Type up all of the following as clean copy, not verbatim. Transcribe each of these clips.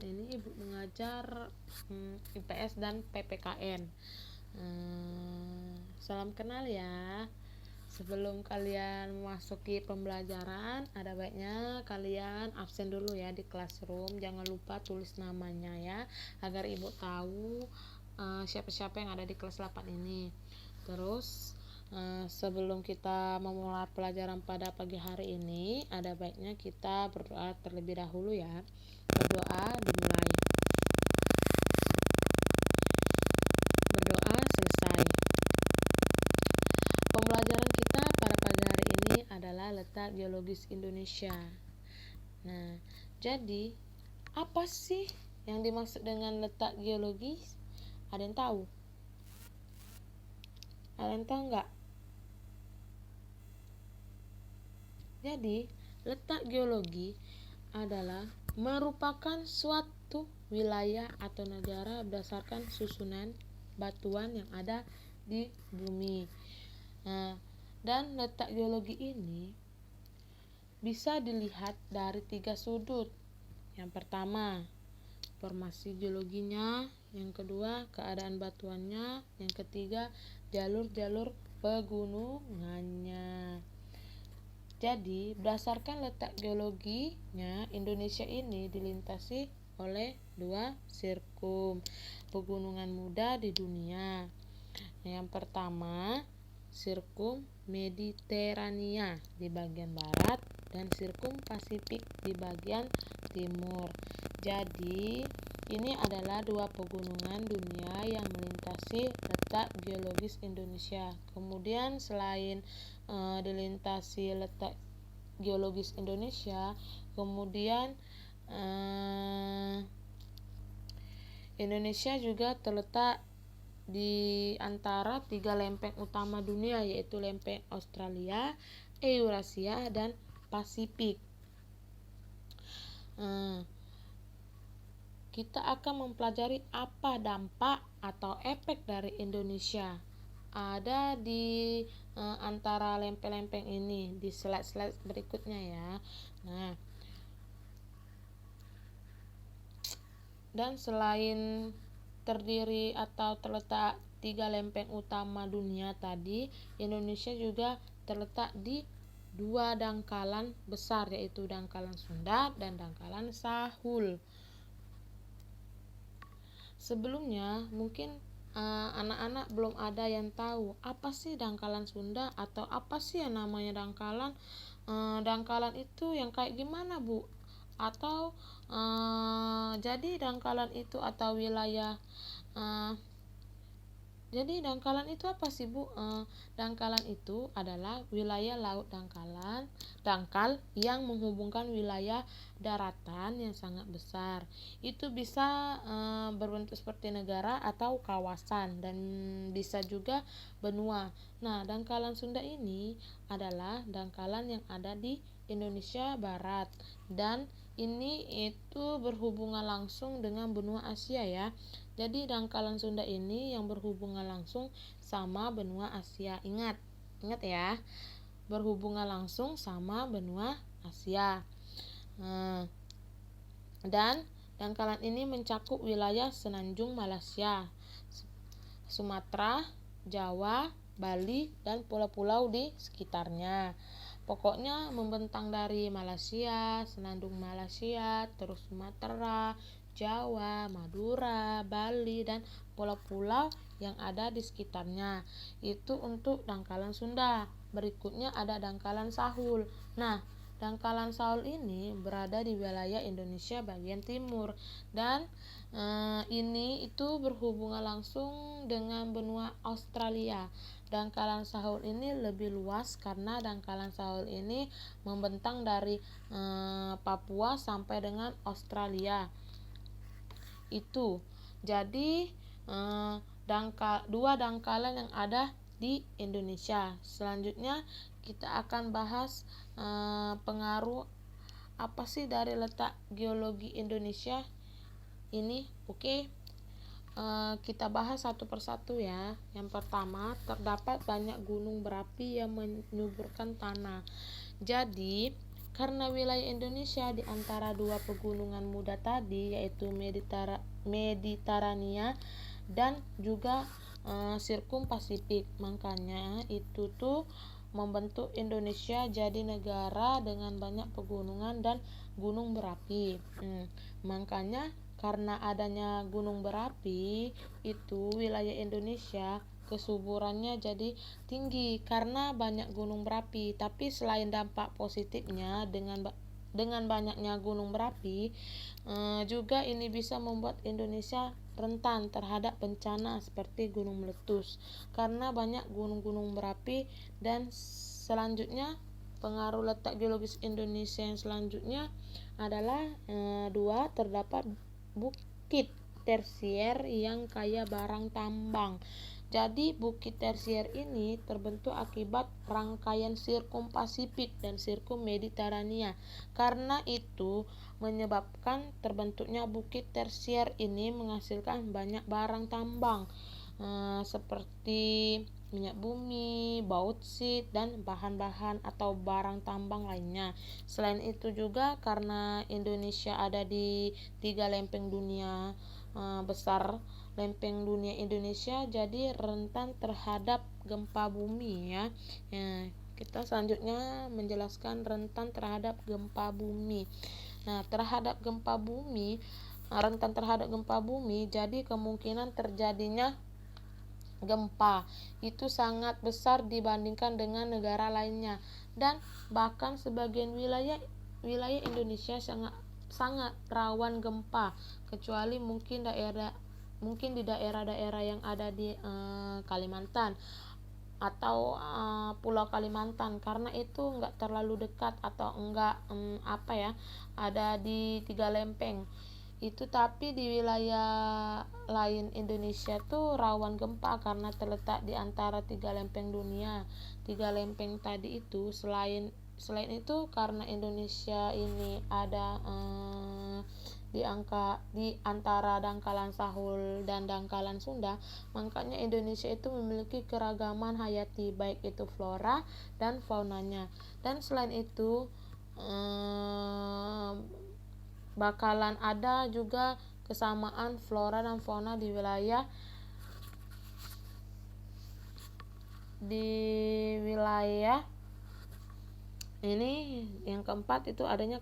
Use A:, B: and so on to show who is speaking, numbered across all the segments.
A: ini Ibu mengajar IPS dan PPKN. Salam kenal ya. Sebelum kalian memasuki pembelajaran, ada baiknya kalian absen dulu ya di classroom. Jangan lupa tulis namanya ya, agar Ibu tahu siapa-siapa yang ada di kelas 8 ini. Terus sebelum kita memulai pelajaran pada pagi hari ini, ada baiknya kita berdoa terlebih dahulu ya. Berdoa dimulai. Berdoa selesai. Pembelajaran kita pada pagi hari ini adalah letak geologis Indonesia. Nah, jadi apa sih yang dimaksud dengan letak geologis? Ada yang tahu? Ada yang tahu nggak? Jadi, letak geologi adalah merupakan suatu wilayah atau negara berdasarkan susunan batuan yang ada di bumi. Nah, dan letak geologi ini bisa dilihat dari 3 sudut. Yang pertama, formasi geologinya, yang kedua, keadaan batuannya, yang ketiga, jalur-jalur pegunungannya. Jadi, berdasarkan letak geologinya, Indonesia ini dilintasi oleh 2 sirkum pegunungan muda di dunia. Yang pertama, sirkum Mediterania di bagian barat dan sirkum Pasifik di bagian timur. Jadi, ini adalah 2 pegunungan dunia yang melintasi letak geologis Indonesia. Kemudian selain dilintasi letak geologis Indonesia, kemudian Indonesia juga terletak di antara 3 lempeng utama dunia, yaitu lempeng Australia, Eurasia, dan Pasifik. Kita akan mempelajari apa dampak atau efek dari Indonesia ada di antara lempeng-lempeng ini di slide-slide berikutnya ya. Nah, dan selain terdiri atau terletak 3 lempeng utama dunia tadi, Indonesia juga terletak di 2 dangkalan besar, yaitu dangkalan Sunda dan dangkalan Sahul. Sebelumnya mungkin anak-anak belum ada yang tahu apa sih dangkalan Sunda atau apa sih yang namanya dangkalan. Dangkalan itu yang kayak gimana, Bu? Atau jadi dangkalan itu atau wilayah jadi dangkalan itu apa sih, Bu? Dangkalan itu adalah wilayah laut dangkal yang menghubungkan wilayah daratan yang sangat besar. Itu bisa berbentuk seperti negara atau kawasan dan bisa juga benua. Nah, dangkalan Sunda ini adalah dangkalan yang ada di Indonesia Barat, dan ini itu berhubungan langsung dengan benua Asia ya. Jadi dangkalan Sunda ini yang berhubungan langsung sama benua Asia. Ingat ya, berhubungan langsung sama benua Asia. Dan dangkalan ini mencakup wilayah Semenanjung Malaysia, Sumatera, Jawa, Bali, dan pulau-pulau di sekitarnya. Pokoknya membentang dari Malaysia, Semenanjung Malaysia, terus Sumatera, Jawa, Madura, Bali, dan pulau-pulau yang ada di sekitarnya. Itu untuk dangkalan Sunda. Berikutnya ada dangkalan Sahul. Nah, dangkalan Sahul ini berada di wilayah Indonesia bagian timur, dan ini itu berhubungan langsung dengan benua Australia. Dangkalan Sahul ini lebih luas karena dangkalan Sahul ini membentang dari Papua sampai dengan Australia. Itu jadi 2 dangkalan yang ada di Indonesia. Selanjutnya kita akan bahas pengaruh apa sih dari letak geologi Indonesia ini. Oke. Kita bahas satu persatu ya. Yang pertama, terdapat banyak gunung berapi yang menyuburkan tanah. Jadi Karena wilayah Indonesia di antara dua pegunungan muda tadi, yaitu Mediterania dan juga Sirkum Pasifik, makanya itu tuh membentuk Indonesia jadi negara dengan banyak pegunungan dan gunung berapi. Makanya karena adanya gunung berapi, itu wilayah Indonesia kesuburannya jadi tinggi karena banyak gunung berapi. Tapi selain dampak positifnya dengan banyaknya gunung berapi, juga ini bisa membuat Indonesia rentan terhadap bencana seperti gunung meletus karena banyak gunung-gunung berapi. Dan selanjutnya pengaruh letak geologis Indonesia yang selanjutnya adalah dua, terdapat bukit tersier yang kaya barang tambang. Jadi bukit tersier ini terbentuk akibat rangkaian Sirkum Pasifik dan Sirkum Mediterania. Karena itu menyebabkan terbentuknya bukit tersier ini menghasilkan banyak barang tambang seperti minyak bumi, bautsit, dan bahan-bahan atau barang tambang lainnya. Selain itu juga karena Indonesia ada di 3 lempeng dunia besar, lempeng dunia Indonesia jadi rentan terhadap gempa bumi ya. Kita selanjutnya menjelaskan rentan terhadap gempa bumi. Nah, rentan terhadap gempa bumi, jadi kemungkinan terjadinya gempa itu sangat besar dibandingkan dengan negara lainnya, dan bahkan sebagian wilayah Indonesia sangat rawan gempa, kecuali mungkin di daerah-daerah yang ada di Kalimantan atau Pulau Kalimantan, karena itu enggak terlalu dekat atau enggak ada di 3 lempeng itu. Tapi di wilayah lain Indonesia tuh rawan gempa karena terletak di antara 3 lempeng dunia. 3 lempeng tadi itu selain itu karena Indonesia ini ada di antara dangkalan Sahul dan dangkalan Sunda, makanya Indonesia itu memiliki keragaman hayati baik itu flora dan faunanya. Dan selain itu bakalan ada juga kesamaan flora dan fauna di wilayah ini. Yang keempat itu adanya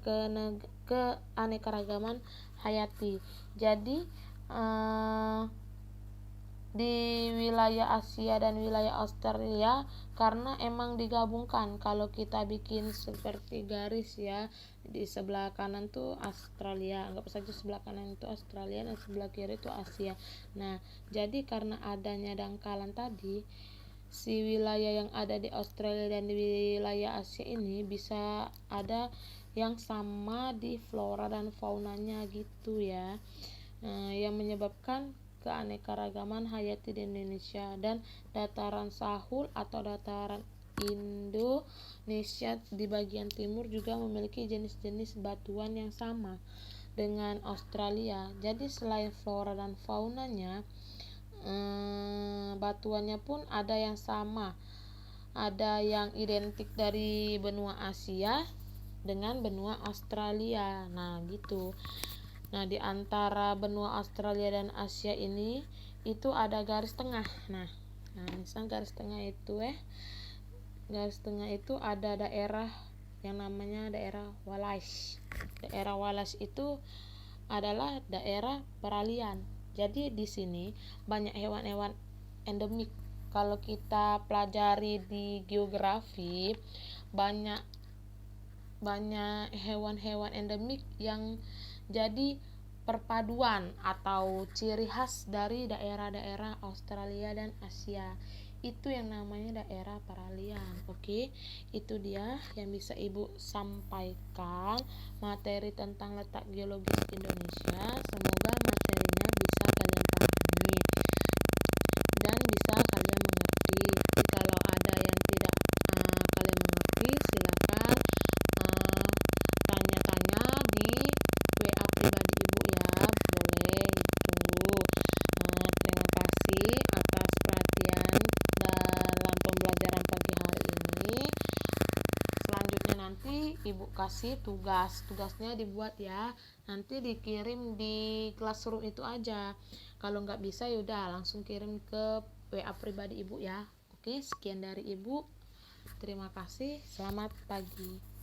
A: keanekaragaman hayati. Jadi di wilayah Asia dan wilayah Australia karena emang digabungkan. Kalau kita bikin seperti garis ya, di sebelah kanan tuh Australia, anggap saja sebelah kanan itu Australia dan sebelah kiri itu Asia. Nah, jadi karena adanya dangkalan tadi, si wilayah yang ada di Australia dan di wilayah Asia ini bisa ada yang sama di flora dan faunanya gitu ya, yang menyebabkan keanekaragaman hayati di Indonesia. Dan dataran Sahul atau dataran Indonesia di bagian timur juga memiliki jenis-jenis batuan yang sama dengan Australia. Jadi selain flora dan faunanya, batuannya pun ada yang sama, ada yang identik dari benua Asia dengan benua Australia. Nah gitu. Nah, di antara benua Australia dan Asia ini itu ada garis tengah. Nah misal garis tengah itu ada daerah yang namanya daerah Wallace. Daerah Wallace itu adalah daerah peralihan. Jadi di sini banyak hewan-hewan endemik. Kalau kita pelajari di geografi, banyak hewan-hewan endemik yang jadi perpaduan atau ciri khas dari daerah-daerah Australia dan Asia. Itu yang namanya daerah peralihan. Oke, itu dia yang bisa Ibu sampaikan materi tentang letak geologis Indonesia. Semoga materinya bisa kalian pahami dan bisa kalian mengerti. Jadi kalau ada yang tidak kalian mengerti, silakan tanya-tanya di WA pribadi Ibu ya, boleh ditunggu. Terima kasih atas perhatian dalam pembelajaran pagi hari ini. Selanjutnya nanti ibu kasih tugasnya dibuat ya, nanti dikirim di classroom itu aja. Kalau nggak bisa yaudah langsung kirim ke WA pribadi ibu ya. Oke, sekian dari ibu, terima kasih, selamat pagi.